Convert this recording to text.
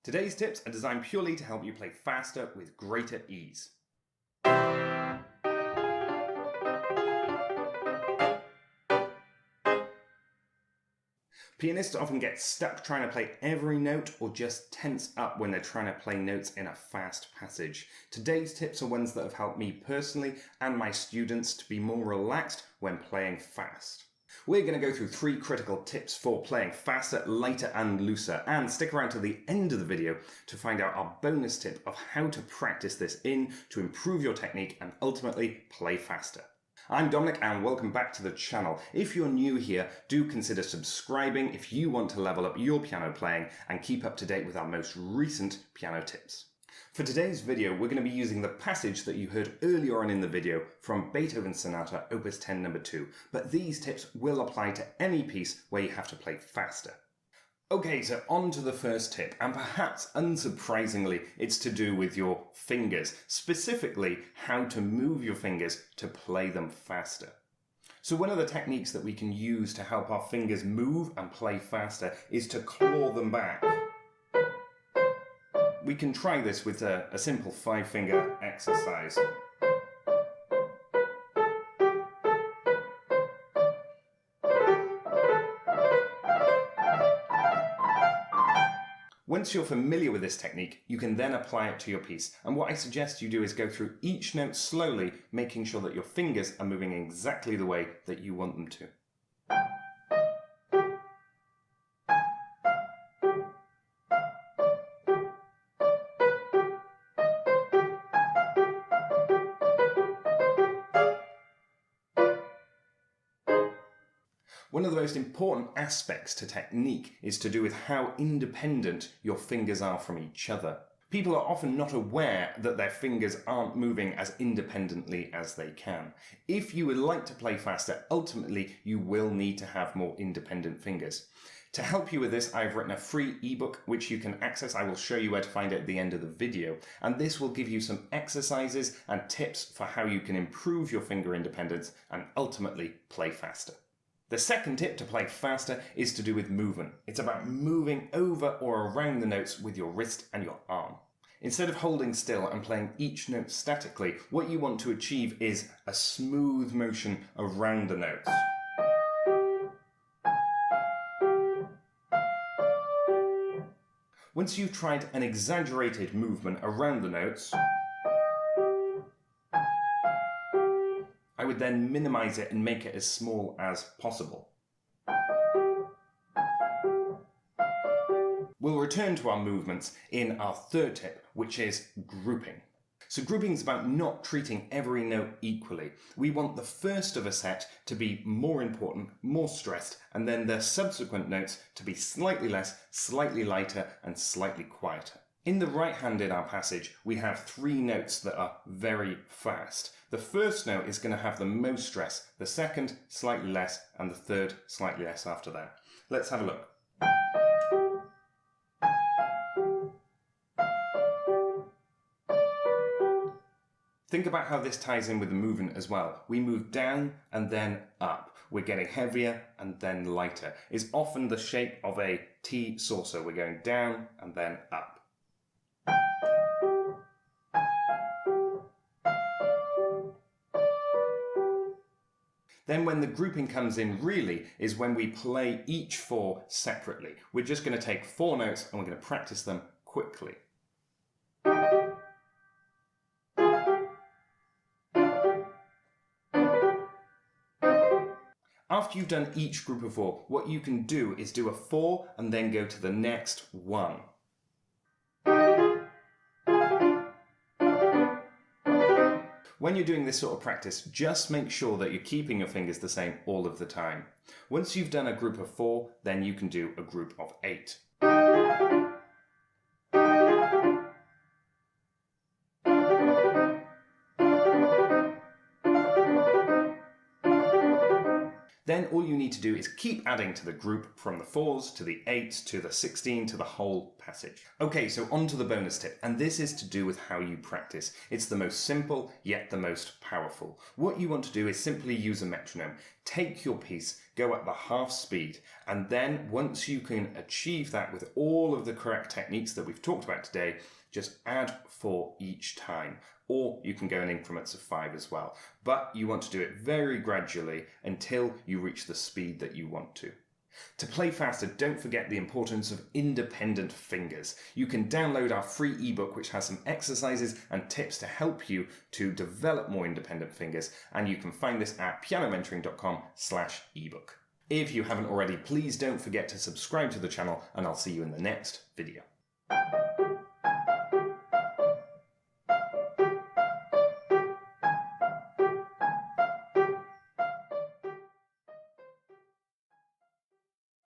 Today's tips are designed purely to help you play faster with greater ease. Pianists often get stuck trying to play every note or just tense up when they're trying to play notes in a fast passage. Today's tips are ones that have helped me personally and my students to be more relaxed when playing fast. We're going to go through 3 critical tips for playing faster, lighter and looser, and stick around to the end of the video to find out our bonus tip of how to practice this in to improve your technique and ultimately play faster. I'm Dominic and welcome back to the channel. If you're new here, do consider subscribing if you want to level up your piano playing and keep up to date with our most recent piano tips. For today's video, we're going to be using the passage that you heard earlier on in the video from Beethoven's Sonata Opus 10 No. 2, but these tips will apply to any piece where you have to play faster. Okay, so on to the first tip, and perhaps unsurprisingly, it's to do with your fingers, specifically how to move your fingers to play them faster. So one of the techniques that we can use to help our fingers move and play faster is to claw them back. We can try this with a simple 5-finger exercise. Once you're familiar with this technique, you can then apply it to your piece. And what I suggest you do is go through each note slowly, making sure that your fingers are moving exactly the way that you want them to. One of the most important aspects to technique is to do with how independent your fingers are from each other. People are often not aware that their fingers aren't moving as independently as they can. If you would like to play faster, ultimately you will need to have more independent fingers. To help you with this, I've written a free ebook which you can access. I will show you where to find it at the end of the video. And this will give you some exercises and tips for how you can improve your finger independence and ultimately play faster. The second tip to play faster is to do with movement. It's about moving over or around the notes with your wrist and your arm. Instead of holding still and playing each note statically, what you want to achieve is a smooth motion around the notes. Once you've tried an exaggerated movement around the notes, I would then minimize it and make it as small as possible. We'll return to our movements in our third tip, which is grouping. So grouping is about not treating every note equally. We want the first of a set to be more important, more stressed, and then the subsequent notes to be slightly less, slightly lighter, and slightly quieter. In the right hand in our passage, we have 3 notes that are very fast. The first note is going to have the most stress, the second slightly less, and the third slightly less after that. Let's have a look. Think about how this ties in with the movement as well. We move down and then up. We're getting heavier and then lighter. It's often the shape of a T saucer. We're going down and then up. Then when the grouping comes in really is when we play each 4 separately. We're just going to take 4 notes and we're going to practice them quickly. After you've done each group of 4, what you can do is do a 4 and then go to the next 1. When you're doing this sort of practice, just make sure that you're keeping your fingers the same all of the time. Once you've done a group of 4, then you can do a group of 8. Then all you need to do is keep adding to the group from the 4s to the 8s to the 16 to the whole passage. Okay, so on to the bonus tip, and this is to do with how you practice. It's the most simple, yet the most powerful. What you want to do is simply use a metronome. Take your piece, go at the half speed. And then once you can achieve that with all of the correct techniques that we've talked about today, just add 4 each time. Or you can go in increments of 5 as well. But you want to do it very gradually until you reach the speed that you want to. To play faster, don't forget the importance of independent fingers. You can download our free ebook which has some exercises and tips to help you to develop more independent fingers, and you can find this at pianomentoring.com/ebook. If you haven't already, please don't forget to subscribe to the channel, and I'll see you in the next video.